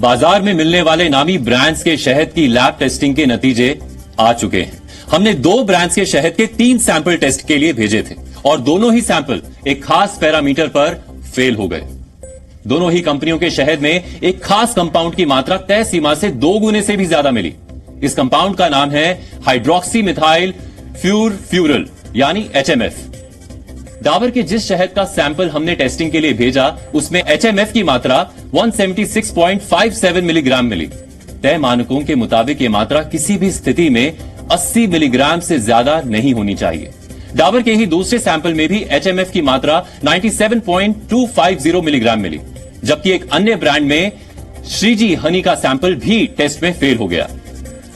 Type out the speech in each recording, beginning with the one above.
बाजार में मिलने वाले नामी ब्रांड्स के शहद की लैब टेस्टिंग के नतीजे आ चुके हैं। हमने 2 ब्रांड्स के शहद के 3 सैंपल टेस्ट के लिए भेजे थे और दोनों ही सैंपल एक खास पैरामीटर पर फेल हो गए। दोनों ही कंपनियों के शहद में एक खास कंपाउंड की मात्रा तय सीमा से 2 गुने से भी ज्यादा मिली। इस कंपाउंड का नाम है हाइड्रोक्सी मिथाइल फ्यूरफ्यूरल यानी HMF। डाबर के जिस शहद का सैंपल हमने टेस्टिंग के लिए भेजा उसमें HMF की मात्रा 176.57 मिलीग्राम मिली। तय मानकों के मुताबिक ये मात्रा किसी भी स्थिति में 80 मिलीग्राम से ज्यादा नहीं होनी चाहिए। डाबर के ही दूसरे सैंपल में भी HMF की मात्रा 97.250 मिलीग्राम मिली, जबकि एक अन्य ब्रांड में श्रीजी हनी का सैंपल भी टेस्ट में फेल हो गया,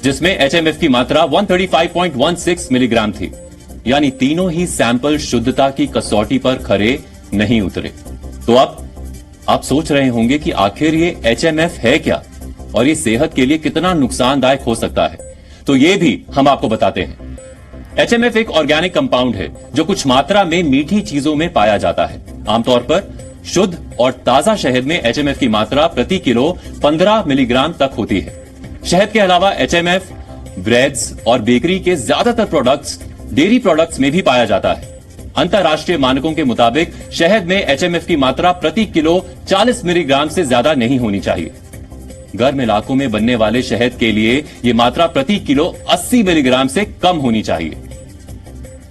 जिसमें HMF की मात्रा 135.16 मिलीग्राम थी। यानी तीनों ही सैंपल शुद्धता की कसौटी पर खरे नहीं उतरे। तो अब आप सोच रहे होंगे कि आखिर ये HMF है क्या और ये सेहत के लिए कितना नुकसानदायक हो सकता है, तो ये भी हम आपको बताते हैं। HMF एक ऑर्गेनिक कंपाउंड है जो कुछ मात्रा में मीठी चीजों में पाया जाता है। आमतौर पर शुद्ध और ताजा शहद में HMF की मात्रा प्रति किलो 15 मिलीग्राम तक होती है। शहद के अलावा HMF ब्रेड्स और बेकरी के ज्यादातर प्रोडक्ट्स, डेयरी प्रोडक्ट्स में भी पाया जाता है। अंतर्राष्ट्रीय मानकों के मुताबिक शहद में HMF की मात्रा प्रति किलो 40 मिलीग्राम से ज्यादा नहीं होनी चाहिए। गर्म इलाकों में बनने वाले शहद के लिए यह मात्रा प्रति किलो 80 मिलीग्राम से कम होनी चाहिए।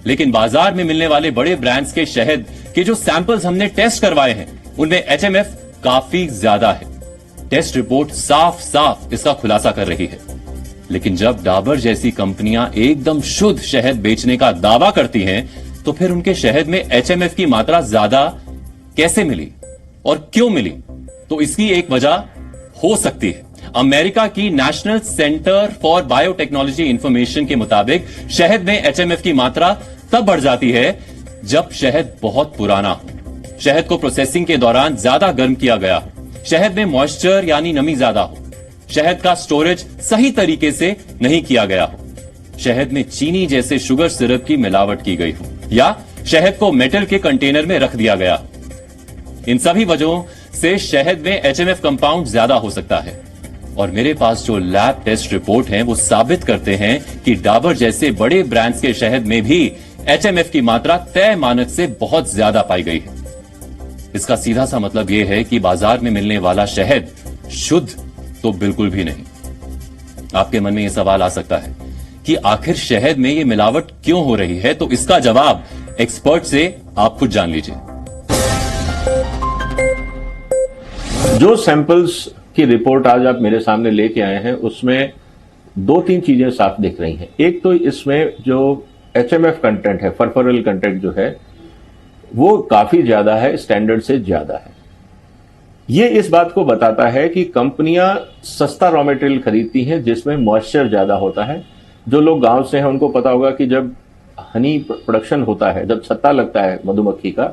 लेकिन बाजार में मिलने वाले बड़े ब्रांड्स के शहद के जो सैंपल्स हमने टेस्ट करवाए हैं उनमें HMF काफी ज्यादा है। टेस्ट रिपोर्ट साफ साफ इसका खुलासा कर रही है। लेकिन जब डाबर जैसी कंपनियां एकदम शुद्ध शहद बेचने का दावा करती हैं, तो फिर उनके शहद में HMF की मात्रा ज्यादा कैसे मिली और क्यों मिली? तो इसकी एक वजह हो सकती है। अमेरिका की national centre for biotechnology information के मुताबिक शहद में HMF की मात्रा तब बढ़ जाती है जब शहद बहुत पुराना हो, शहद को प्रोसेसिंग के दौरान ज्यादा गर्म किया गया हो, शहद में मॉइस्चर यानी नमी ज्यादा हो, शहद का स्टोरेज सही तरीके से नहीं किया गया हो, शहद में चीनी जैसे शुगर सिरप की मिलावट की गई हो, या शहद को मेटल के कंटेनर में रख दिया गया। इन सभी वजहों से शहद में HMF कंपाउंड ज्यादा हो सकता है। और मेरे पास जो लैब टेस्ट रिपोर्ट हैं वो साबित करते हैं कि डाबर जैसे बड़े ब्रांड्स के शहद में भी HMF की मात्रा तय मानक से बहुत ज्यादा पाई गई है। इसका सीधा सा मतलब यह है कि बाजार में मिलने वाला शहद शुद्ध तो बिल्कुल भी नहीं। आपके मन में यह सवाल आ सकता है कि आखिर शहद में यह मिलावट क्यों हो रही है, तो इसका जवाब एक्सपर्ट से आप खुद जान लीजिए। जो सैंपल्स की रिपोर्ट आज आप मेरे सामने लेके आए हैं उसमें 2-3 चीजें साफ दिख रही हैं। एक तो इसमें जो HMF कंटेंट है, फर्फरल कंटेंट जो है वो काफी ज्यादा है, स्टैंडर्ड से ज्यादा है। ये इस बात को बताता है कि कंपनियां सस्ता रॉ मटेरियल खरीदती हैं जिसमें मॉइस्चर ज्यादा होता है। जो लोग गांव से हैं उनको पता होगा कि जब हनी प्रोडक्शन होता है, जब छत्ता लगता है मधुमक्खी का,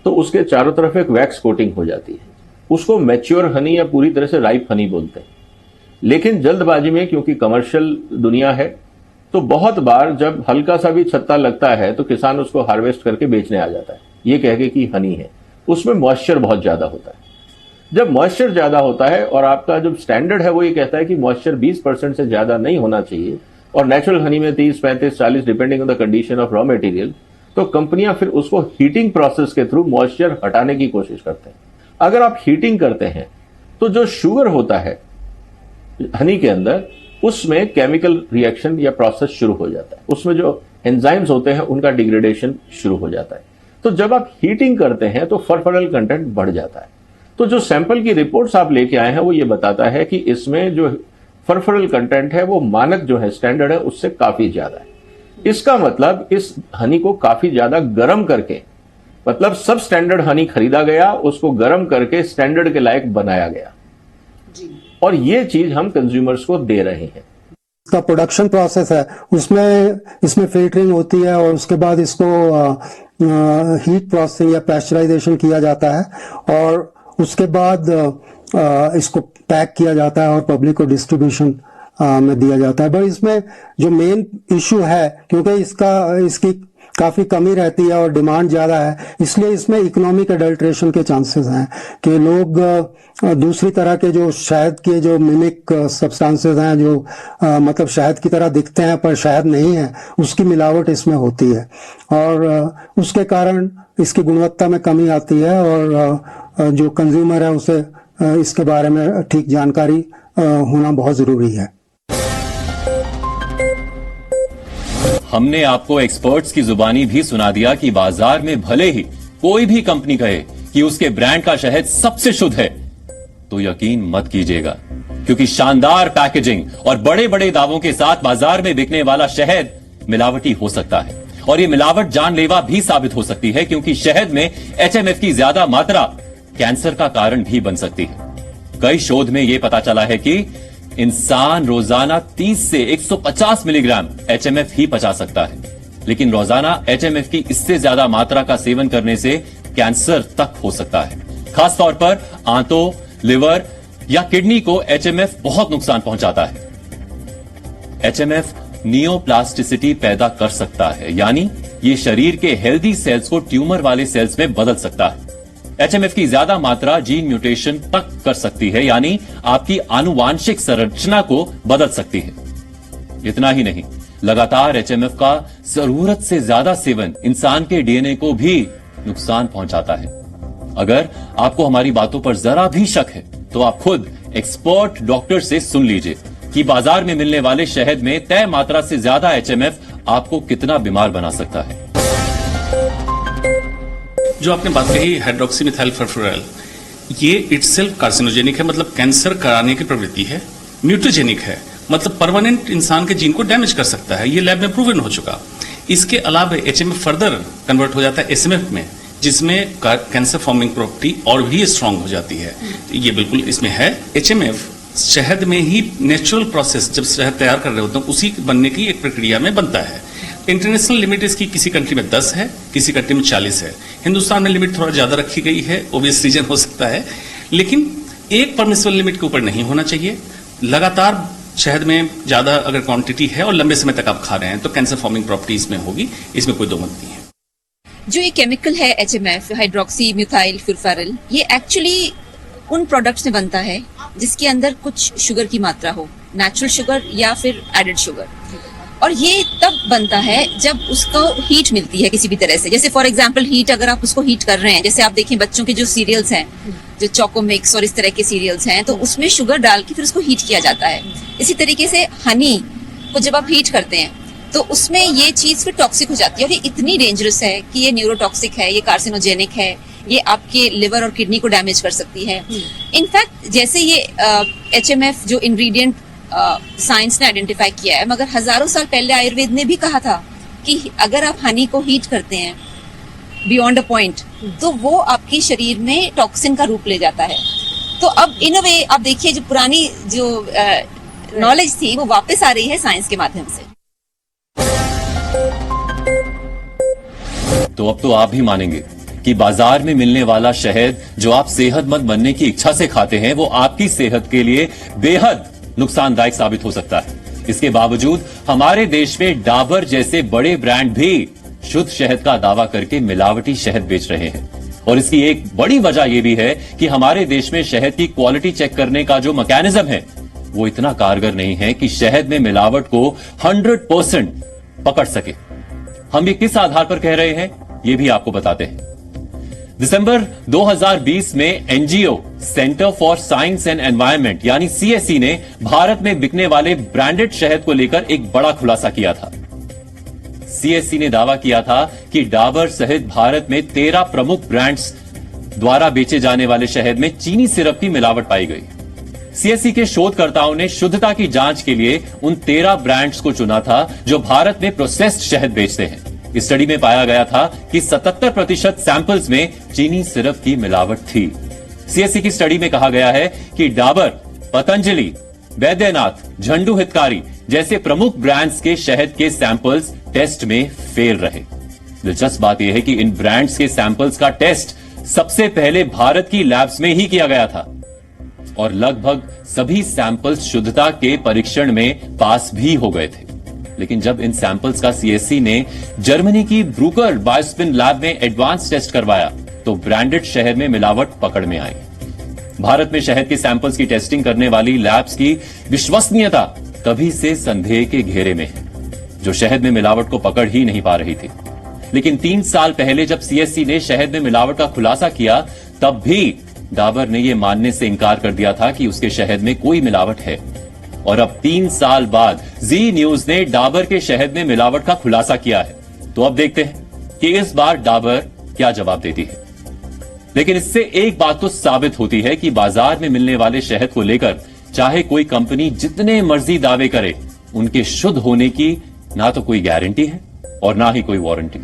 तो उसके चारों तरफ एक वैक्स कोटिंग हो जाती है। उसको मैच्योर हनी या पूरी तरह से राइप हनी बोलते हैं। लेकिन जल्दबाजी में, क्योंकि कमर्शियल दुनिया है, तो बहुत बार जब हल्का सा भी छत्ता लगता है तो किसान उसको हार्वेस्ट करके बेचने आ जाता है, ये कह के कि हनी है। उसमें मॉइस्चर बहुत ज्यादा होता है। जब मॉइस्चर ज्यादा होता है और आपका जो स्टैंडर्ड है वो ये कहता है कि मॉइस्चर 20% से ज्यादा नहीं होना चाहिए, और नेचुरल हनी में 30, 35, 40 depending on the condition of raw material, तो कंपनियां फिर उसको हीटिंग प्रोसेस के थ्रू मॉइस्चर हटाने की कोशिश करते हैं। अगर आप हीटिंग करते हैं तो जो शुगर होता है हनी के अंदर, उसमें केमिकल रिएक्शन या प्रोसेस शुरू हो जाता है। उसमें जो एंजाइम्स होते हैं उनका डिग्रेडेशन शुरू हो जाता है। तो जब आप हीटिंग करते हैं तो फर्फरल कंटेंट बढ़ जाता है। तो जो सैंपल की रिपोर्ट्स आप लेके आए हैं वो ये बताता है कि इसमें जो फर्फरल कंटेंट है वो मानक जो है, स्टैंडर्ड है, उससे काफी ज्यादा है। इसका मतलब इस हनी को काफी ज्यादा गर्म करके, मतलब सब स्टैंडर्ड हनी खरीदा गया, उसको गर्म करके स्टैंडर्ड के लायक बनाया गया जी। और ये चीज हम कंज्यूमर्स को दे रहे हैं। इसका प्रोडक्शन प्रोसेस है, उसमें इसमें फिल्टरिंग होती है और उसके बाद इसको हीट प्रोसेसिंग या पैस्चराइजेशन किया जाता है और उसके बाद इसको पैक किया जाता है और पब्लिक को डिस्ट्रीब्यूशन में दिया जाता है। बट इसमें जो मेन इश्यू है, क्योंकि इसकी काफी कमी रहती है और डिमांड ज्यादा है, इसलिए इसमें इकोनॉमिक एडल्ट्रेशन के चांसेस हैं कि लोग दूसरी तरह के जो शहद के जो मिमिक सब्सटेंसेस हैं, जो मतलब शहद की तरह दिखते हैं पर शहद नहीं है, उसकी मिलावट इसमें होती है और उसके कारण इसकी गुणवत्ता में कमी आती है और जो कंज्यूमर है उसे इसके बारे में ठीक जानकारी होना बहुत जरूरी है। हमने आपको एक्सपर्ट्स की जुबानी भी सुना दिया कि बाजार में भले ही कोई भी कंपनी कहे कि उसके ब्रांड का शहद सबसे शुद्ध है, तो यकीन मत कीजिएगा, क्योंकि शानदार पैकेजिंग और बड़े बड़े दावों के साथ बाजार में बिकने वाला शहद मिलावटी हो सकता है और ये मिलावट जानलेवा भी साबित हो सकती है, क्योंकि शहद में HMF की ज्यादा मात्रा कैंसर का कारण भी बन सकती है। कई शोध में यह पता चला है कि इंसान रोजाना 30 से 150 मिलीग्राम HMF ही पचा सकता है, लेकिन रोजाना HMF की इससे ज्यादा मात्रा का सेवन करने से कैंसर तक हो सकता है। खासतौर पर आंतों, लिवर या किडनी को HMF बहुत नुकसान पहुंचाता है। HMF नियोप्लास्टिसिटी पैदा कर सकता है, यानी ये शरीर के हेल्दी सेल्स को ट्यूमर वाले सेल्स में बदल सकता है। HMF की ज्यादा मात्रा जीन म्यूटेशन तक कर सकती है, यानी आपकी आनुवांशिक संरचना को बदल सकती है। इतना ही नहीं, लगातार HMF का जरूरत से ज्यादा सेवन इंसान के DNA को भी नुकसान पहुंचाता है। अगर आपको हमारी बातों पर जरा भी शक है तो आप खुद एक्सपर्ट डॉक्टर से सुन लीजिए कि बाजार में मिलने वाले शहद में तय मात्रा से ज्यादा HMF आपको कितना बीमार बना सकता है। जो आपने बात कही हाइड्रोक्सीमिथाइल फर्फुरैल, ये इटसेल्फ कार्सिनोजेनिक है, मतलब कैंसर कराने की प्रवृत्ति है। न्यूट्रोजेनिक है, मतलब परमानेंट इंसान के जीन को डैमेज कर सकता है। ये लैब में प्रूवन हो चुका। इसके अलावा HMF फर्दर कन्वर्ट हो जाता है SMF में, जिसमें कैंसर फॉर्मिंग प्रॉपर्टी और भी स्ट्रांग हो जाती है। ये बिल्कुल इसमें है। HMF शहद में ही नेचुरल प्रोसेस, जब शहद तैयार कर रहे होते हैं उसी बनने की एक प्रक्रिया में बनता है। इंटरनेशनल लिमिट इसकी किसी कंट्री में 10 है, किसी कंट्री में 40 है। हिंदुस्तान में लिमिट थोड़ा ज्यादा रखी गई है, ओबियस रीजन हो सकता है, लेकिन एक परमिसिबल लिमिट के ऊपर नहीं होना चाहिए। लगातार शहद में ज्यादा अगर क्वांटिटी है और लंबे समय तक आप खा रहे हैं तो कैंसर फॉर्मिंग प्रॉपर्टी इसमें होगी, इसमें कोई दो मत नहीं है। जो ये केमिकल है HMF, हाइड्रोक्सी म्यूथाइल फुरफेरल, ये एक्चुअली उन प्रोडक्ट्स में बनता है जिसके अंदर कुछ शुगर की मात्रा हो, नेचुरल शुगर या फिर एडेड शुगर। और ये तब बनता है जब उसको हीट मिलती है किसी भी तरह से। जैसे फॉर एग्जांपल हीट, अगर आप उसको हीट कर रहे हैं, जैसे आप देखें बच्चों के जो सीरियल्स हैं, जो चोको मिक्स और इस तरह के सीरियल्स हैं, तो उसमें शुगर डाल के फिर उसको हीट किया जाता है। इसी तरीके से हनी को जब आप हीट करते हैं तो उसमें ये चीज फिर टॉक्सिक हो जाती है और ये इतनी डेंजरस है कि ये न्यूरोटॉक्सिक है, ये कार्सिनोजेनिक है, ये आपके लिवर और किडनी को डैमेज कर सकती है। इनफैक्ट जैसे ये HMF जो इंग्रेडिएंट साइंस ने आइडेंटिफाई किया है, मगर हजारों साल पहले आयुर्वेद ने भी कहा था कि अगर आप हनी को हीट करते हैं बियॉन्ड अ पॉइंट, तो वो आपके शरीर में टॉक्सिन का रूप ले जाता है। तो अब इन अ वे आप देखिए, जो पुरानी जो नॉलेज थी वो वापस आ रही है साइंस के माध्यम से। तो अब तो आप भी मानेंगे कि बाजार में मिलने वाला शहद जो आप सेहतमंद बनने की इच्छा से खाते हैं, वो आपकी सेहत के लिए बेहद नुकसानदायक साबित हो सकता है। इसके बावजूद हमारे देश में डाबर जैसे बड़े ब्रांड भी शुद्ध शहद का दावा करके मिलावटी शहद बेच रहे हैं। और इसकी एक बड़ी वजह यह भी है कि हमारे देश में शहद की क्वालिटी चेक करने का जो मैकेनिज्म है वो इतना कारगर नहीं है कि शहद में मिलावट को 100% पकड़ सके। हम ये किस आधार पर कह रहे हैं, ये भी आपको बताते हैं। दिसंबर 2020 में NGO centre for science and environment यानी CSE ने भारत में बिकने वाले ब्रांडेड शहद को लेकर एक बड़ा खुलासा किया था। CSE ने दावा किया था कि डाबर सहित भारत में 13 प्रमुख ब्रांड्स द्वारा बेचे जाने वाले शहद में चीनी सिरप की मिलावट पाई गई। CSE के शोधकर्ताओं ने शुद्धता की जांच के लिए उन 13 ब्रांड्स को चुना था जो भारत में प्रोसेस्ड शहद बेचते हैं। इस स्टडी में पाया गया था कि 77% सैंपल्स में चीनी सिरप की मिलावट थी। CSE की स्टडी में कहा गया है कि डाबर, पतंजलि, वैद्यनाथ, झंडू हितकारी जैसे प्रमुख ब्रांड्स के शहद के सैंपल्स टेस्ट में फेल रहे। दिलचस्प बात यह है कि इन ब्रांड्स के सैंपल्स का टेस्ट सबसे पहले भारत की लैब्स में ही किया गया था और लगभग सभी सैंपल्स शुद्धता के परीक्षण में पास भी हो गए थे। लेकिन जब इन सैंपल्स का सीएससी ने जर्मनी की ब्रूकर बायोस्पिन लैब में एडवांस टेस्ट करवाया तो ब्रांडेड शहद में मिलावट पकड़ में आई। भारत में शहद के सैंपल्स की टेस्टिंग करने वाली लैब्स की विश्वसनीयता तभी से संदेह के घेरे में है, जो शहद में मिलावट को पकड़ ही नहीं पा रही थी। लेकिन 3 साल पहले जब सीएससी ने शहद में मिलावट का खुलासा किया, तब भी डाबर ने यह मानने से इनकार कर दिया था कि उसके शहद में कोई मिलावट है। और अब 3 साल बाद जी न्यूज ने डाबर के शहद में मिलावट का खुलासा किया है। तो अब देखते हैं कि इस बार डाबर क्या जवाब देती है। लेकिन इससे एक बात तो साबित होती है कि बाजार में मिलने वाले शहद को लेकर चाहे कोई कंपनी जितने मर्जी दावे करे, उनके शुद्ध होने की ना तो कोई गारंटी है और ना ही कोई वारंटी।